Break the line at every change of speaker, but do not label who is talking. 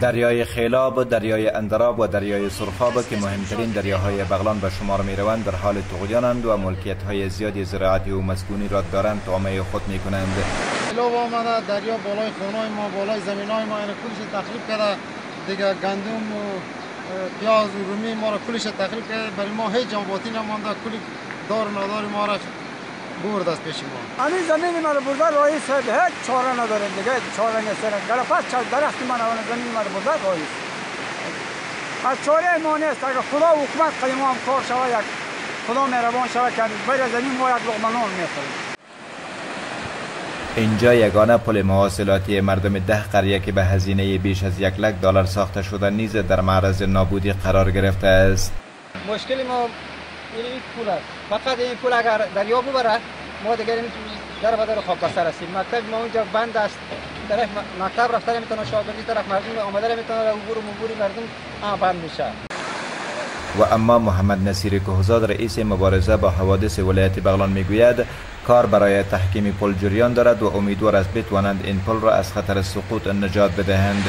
دریای خیلاب، دریای اندراب و دریای سرخاب که مهمترین دریاهای بغلان به شمار می روند در حال طغیانند و ملکیت‌های زیادی زراعتی و مسکونی را دارند طعمه خود می کنند.
خیلاب آمده، دریا بالای خانه‌های ما، بالای زمین‌های ما، یعنی کلش تخریب کرده. دیگه گندم و پیاز و رومی ما را کلش تخریب کرده. برای ما هیچ آبادی نمانده، کلی دار و نادار ما را برد از پیش ما.
همین زمین ما رو برده رئیس هیچ چاره نداره دیگه، چاره نیست. گلفت درخت ما رو زمین ما رو برده رئیس. از چاره ما نیست. اگر خدا حکومت کنه ما هم کار شود، یک خدا مهربان شود که برای زمین ما یک لقمه نان میخوریم.
اینجا یگانه پل مواصلاتی مردم 10 قریه که به هزینه بیش از $1,00,000 ساخته شده نیز در معرض نابودی قرار گرفته است.
مشکل ما این پول است. فقط این پول اگر دریا ببره ما دیگه در بدر خاک بستر هستیم. مکتب ما اونجا بند است. طرف مکتب رفتن نمیتونه، شاگردی طرف مردم آمده نمیتونه، عبور و مرور مردم بند میشه.
و اما محمد نصیر کهزاد رئیس مبارزه با حوادث ولایت بغلان میگوید کار برای تحکیم پل جریان دارد و امیدوار است بتوانند این پل را از خطر سقوط نجات بدهند.